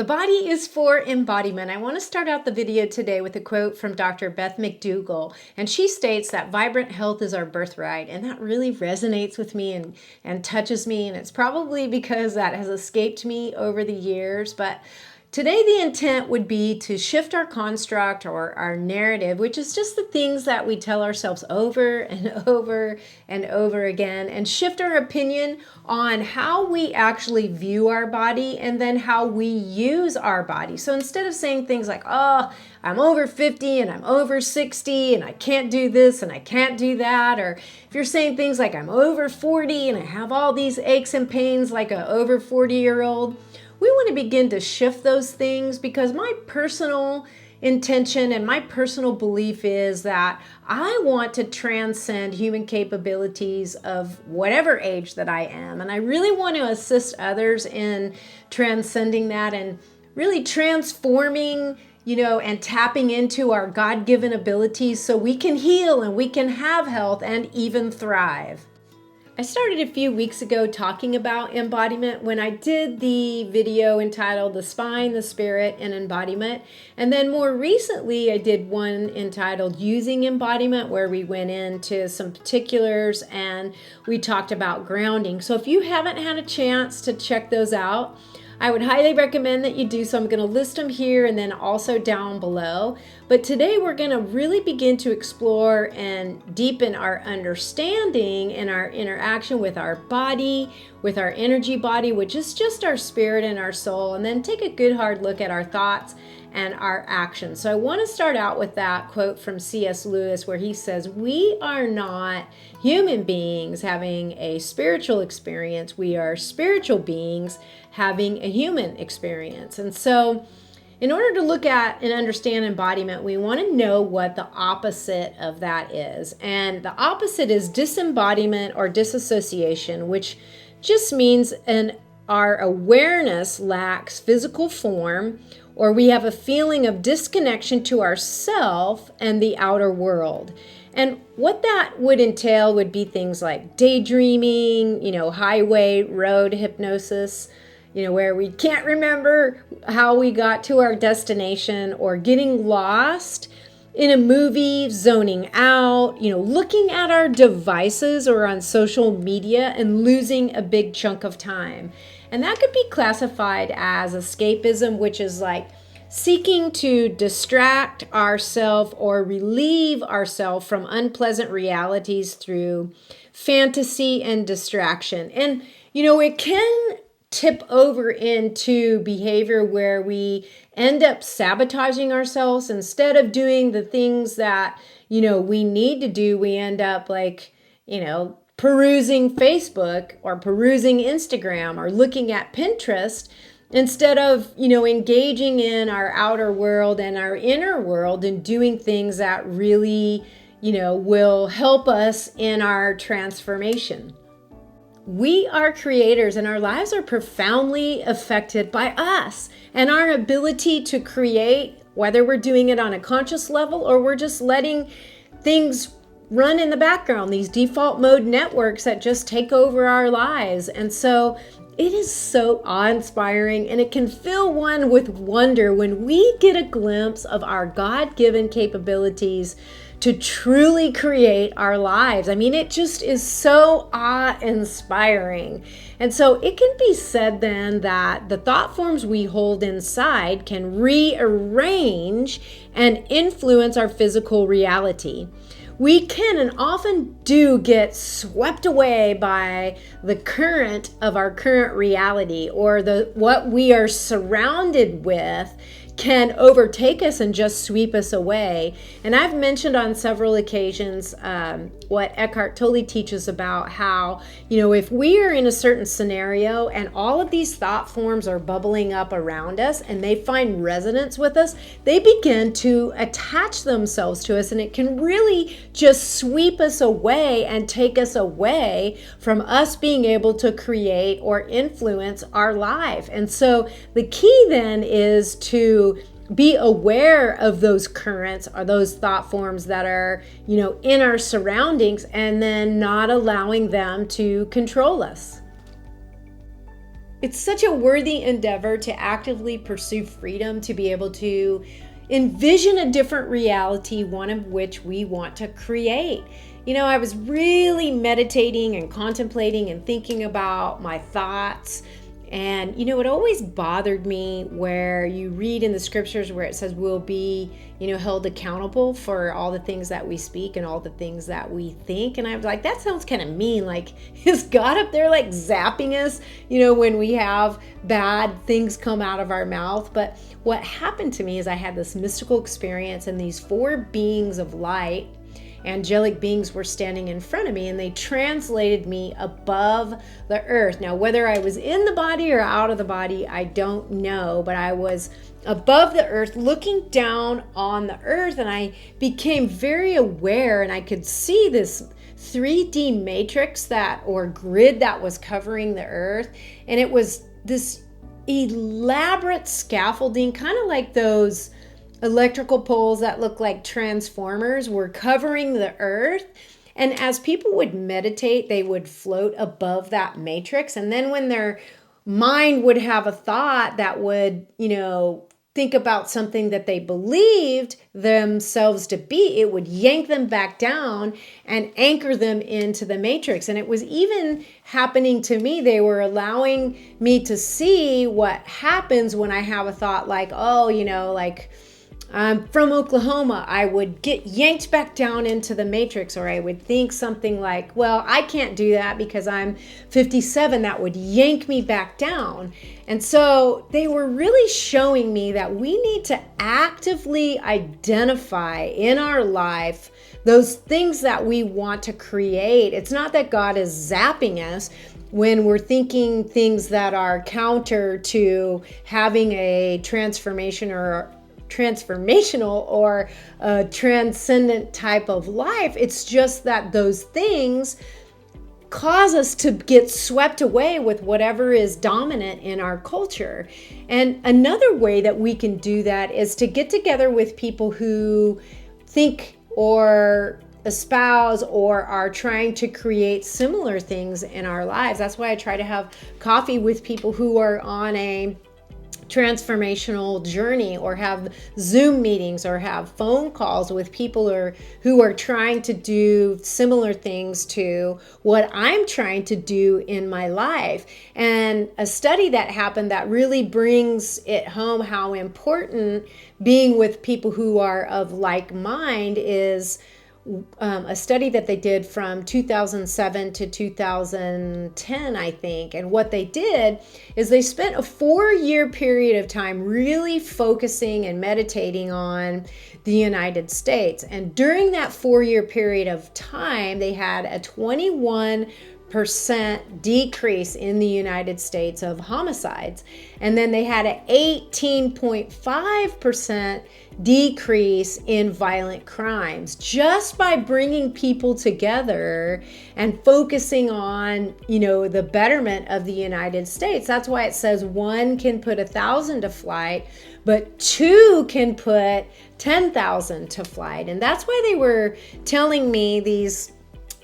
The body is for embodiment. I want to start out the video today with a quote from Dr. Beth McDougall, and she states that vibrant health is our birthright, and that really resonates with me and touches me, and it's probably because that has escaped me over the years, but today the intent would be to shift our construct or our narrative, which is just the things that we tell ourselves over and over and over again, and shift our opinion on how we actually view our body and then how we use our body. So instead of saying things like, oh, I'm over 50 and I'm over 60 and I can't do this and I can't do that, or if you're saying things like I'm over 40 and I have all these aches and pains like an over 40-year-old, we want to begin to shift those things, because my personal intention and my personal belief is that I want to transcend human capabilities of whatever age that I am. And I really want to assist others in transcending that and really transforming, and tapping into our God-given abilities so we can heal and we can have health and even thrive. I started a few weeks ago talking about embodiment when I did the video entitled The Spine, the Spirit, and Embodiment. And then more recently, I did one entitled Using Embodiment, where we went into some particulars and we talked about grounding. So if you haven't had a chance to check those out, I would highly recommend that you do so. I'm going to list them here and then also down below. But today we're going to really begin to explore and deepen our understanding and our interaction with our body, with our energy body, which is just our spirit and our soul, and then take a good hard look at our thoughts and our actions. So I want to start out with that quote from C.S. Lewis, where he says, we are not human beings having a spiritual experience. We are spiritual beings having a human experience. And so in order to look at and understand embodiment, we want to know what the opposite of that is. And the opposite is disembodiment or dissociation, which just means our awareness lacks physical form, or we have a feeling of disconnection to ourself and the outer world. And what that would entail would be things like daydreaming, highway road hypnosis, where we can't remember how we got to our destination, or getting lost in a movie, zoning out, looking at our devices or on social media and losing a big chunk of time. And that could be classified as escapism, which is like seeking to distract ourselves or relieve ourselves from unpleasant realities through fantasy and distraction. And, it can tip over into behavior where we end up sabotaging ourselves. Instead of doing the things that, we need to do, we end up perusing Facebook or perusing Instagram or looking at Pinterest instead of, engaging in our outer world and our inner world and doing things that really, will help us in our transformation. We are creators, and our lives are profoundly affected by us and our ability to create, whether we're doing it on a conscious level or we're just letting things run in the background, these default mode networks that just take over our lives. And so it is so awe-inspiring, and it can fill one with wonder when we get a glimpse of our God-given capabilities to truly create our lives. I mean, it just is so awe-inspiring. And so it can be said then that the thought forms we hold inside can rearrange and influence our physical reality. We can and often do get swept away by the current of our current reality, or what we are surrounded with can overtake us and just sweep us away. And I've mentioned on several occasions what Eckhart Tolle teaches about how, if we are in a certain scenario and all of these thought forms are bubbling up around us and they find resonance with us, they begin to attach themselves to us, and it can really just sweep us away and take us away from us being able to create or influence our life. And so the key then is to be aware of those currents or those thought forms that are, in our surroundings, and then not allowing them to control us. it's such a worthy endeavor to actively pursue freedom, to be able to envision a different reality, one of which we want to create. You know, I was really meditating and contemplating and thinking about my thoughts. And, you know, it always bothered me where you read in the scriptures where it says we'll be, you know, held accountable for all the things that we speak and all the things that we think. And I was like, that sounds kind of mean. Like, is God up there like zapping us, you know, when we have bad things come out of our mouth? But what happened to me is I had this mystical experience, and these four beings of light, angelic beings, were standing in front of me, and they translated me above the earth. Now, whether I was in the body or out of the body, I don't know, but I was above the earth looking down on the earth, and I became very aware, and I could see this 3D matrix or grid that was covering the earth. And it was this elaborate scaffolding, kind of like those electrical poles that look like transformers, were covering the earth. And as people would meditate, they would float above that matrix. And then when their mind would have a thought that would, you know, think about something that they believed themselves to be, it would yank them back down and anchor them into the matrix. And it was even happening to me. They were allowing me to see what happens when I have a thought like, oh, you know, like, I'm from Oklahoma. I would get yanked back down into the matrix, or I would think something like, well, I can't do that because I'm 57. That would yank me back down. And so they were really showing me that we need to actively identify in our life those things that we want to create. It's not that God is zapping us when we're thinking things that are counter to having a transformational or a transcendent type of life. It's just that those things cause us to get swept away with whatever is dominant in our culture. And another way that we can do that is to get together with people who think or espouse or are trying to create similar things in our lives. That's why I try to have coffee with people who are on a transformational journey, or have Zoom meetings, or have phone calls with people who are trying to do similar things to what I'm trying to do in my life. And a study that happened that really brings it home how important being with people who are of like mind is a study that they did from 2007 to 2010, I think. And what they did is they spent a 4-year period of time really focusing and meditating on the United States. And during that 4-year period of time, they had a 21% decrease in the United States of homicides. And then they had an 18.5% decrease in violent crimes, just by bringing people together and focusing on, you know, the betterment of the United States. That's why it says one can put 1,000 to flight, but two can put 10,000 to flight. And that's why they were telling me, these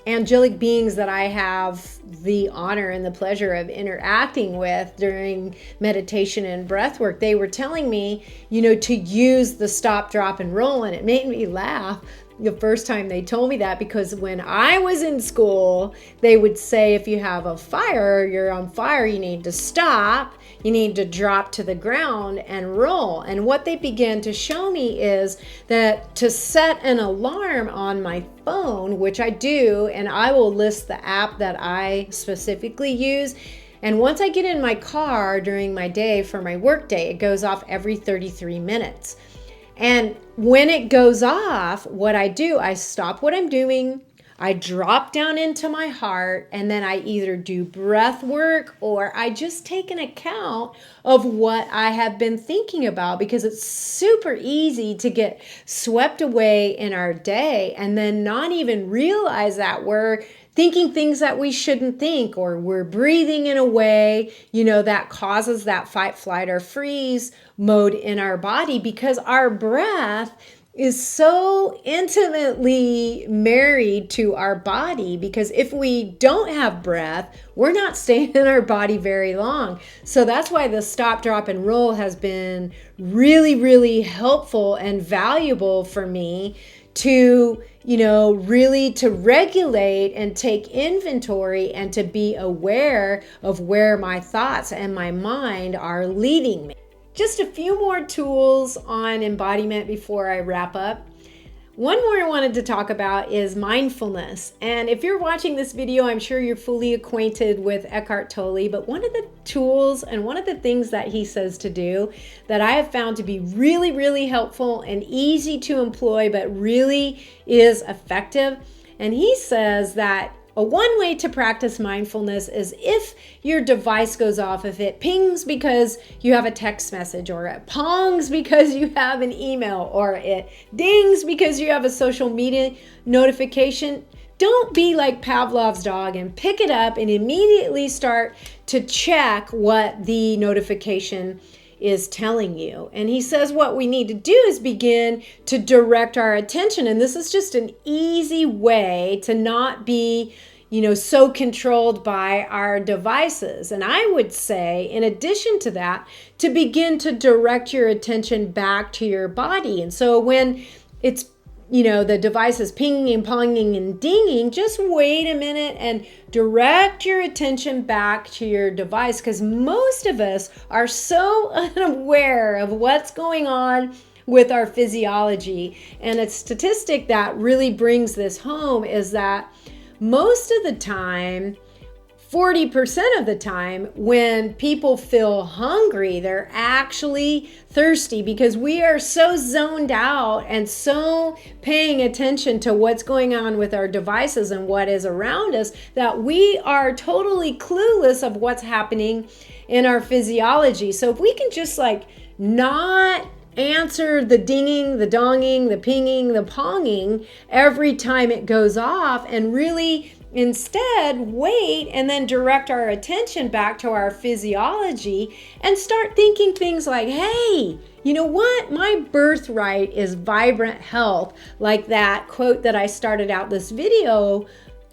angelic beings that I have the honor and the pleasure of interacting with during meditation and breath work, they were telling me, you know, to use the stop, drop, and roll. And it made me laugh the first time they told me that, because when I was in school, they would say, if you have a fire, you're on fire, you need to stop, you need to drop to the ground and roll. And what they began to show me is that to set an alarm on my phone, which I do, and I will list the app that I specifically use. And once I get in my car during my day for my work day, it goes off every 33 minutes. And when it goes off, what I do, I stop what I'm doing, I drop down into my heart, and then I either do breath work or I just take an account of what I have been thinking about, because it's super easy to get swept away in our day and then not even realize that we're thinking things that we shouldn't think, or we're breathing in a way, you know, that causes that fight, flight, or freeze mode in our body, because our breath is so intimately married to our body, because if we don't have breath, we're not staying in our body very long. So that's why the stop, drop, and roll has been really, really helpful and valuable for me to, really to regulate and take inventory and to be aware of where my thoughts and my mind are leading me. Just a few more tools on embodiment before I wrap up. One more I wanted to talk about is mindfulness. And if you're watching this video, I'm sure you're fully acquainted with Eckhart Tolle, but one of the tools and one of the things that he says to do that I have found to be really, really helpful and easy to employ, but really is effective. And he says that one way to practice mindfulness is if your device goes off, if it pings because you have a text message, or it pongs because you have an email, or it dings because you have a social media notification, don't be like Pavlov's dog and pick it up and immediately start to check what the notification is telling you. And he says what we need to do is begin to direct our attention. And this is just an easy way to not be, so controlled by our devices. And I would say, in addition to that, to begin to direct your attention back to your body. And so when it's the device is pinging and ponging and dinging, just wait a minute and direct your attention back to your device, because most of us are so unaware of what's going on with our physiology. And a statistic that really brings this home is that most of the time, 40% of the time, when people feel hungry, they're actually thirsty, because we are so zoned out and so paying attention to what's going on with our devices and what is around us that we are totally clueless of what's happening in our physiology. So if we can just not answer the dinging, the donging, the pinging, the ponging every time it goes off, and really instead wait and then direct our attention back to our physiology and start thinking things like, hey, you know what? My birthright is vibrant health. Like that quote that I started out this video.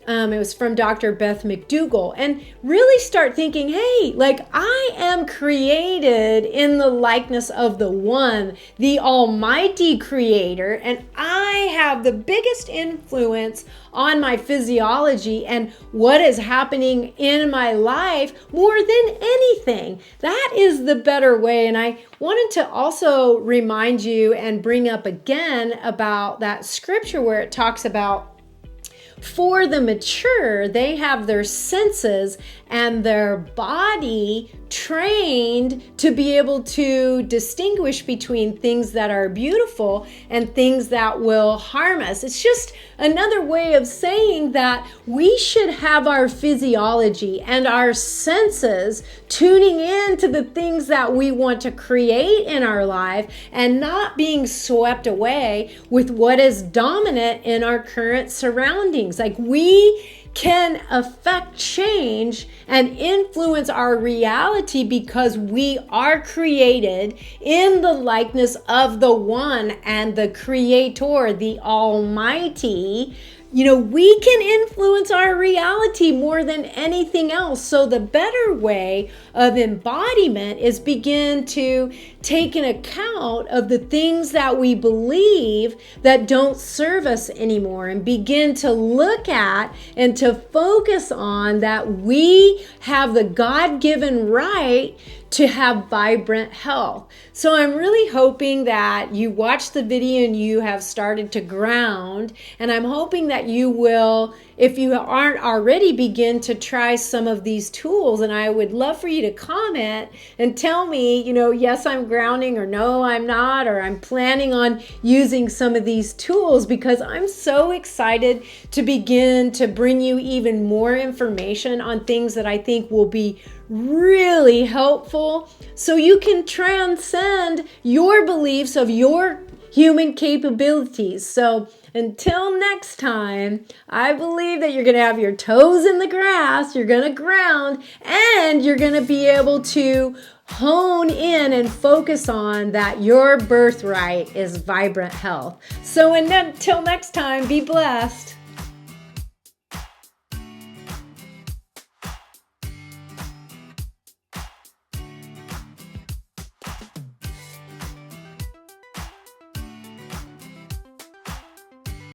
It was from Dr. Beth McDougall, and really start thinking, hey, I am created in the likeness of the one, the almighty creator, and I have the biggest influence on my physiology and what is happening in my life more than anything. That is the better way. And I wanted to also remind you and bring up again about that scripture where it talks about, for the mature, they have their senses and their body trained to be able to distinguish between things that are beautiful and things that will harm us. It's just another way of saying that we should have our physiology and our senses tuning in to the things that we want to create in our life, and not being swept away with what is dominant in our current surroundings. We can affect change and influence our reality because we are created in the likeness of the one and the creator, the almighty. We can influence our reality more than anything else. So the better way of embodiment is begin to take an account of the things that we believe that don't serve us anymore, and begin to look at and to focus on that we have the God-given right to have vibrant health. So I'm really hoping that you watched the video and you have started to ground, and I'm hoping that you will, if you aren't already, begin to try some of these tools. And I would love for you to comment and tell me, yes, I'm grounding, or no, I'm not, or I'm planning on using some of these tools, because I'm so excited to begin to bring you even more information on things that I think will be really helpful, so you can transcend your beliefs of your human capabilities. So until next time, I believe that you're going to have your toes in the grass, you're going to ground, and you're going to be able to hone in and focus on that your birthright is vibrant health. So until next time, be blessed.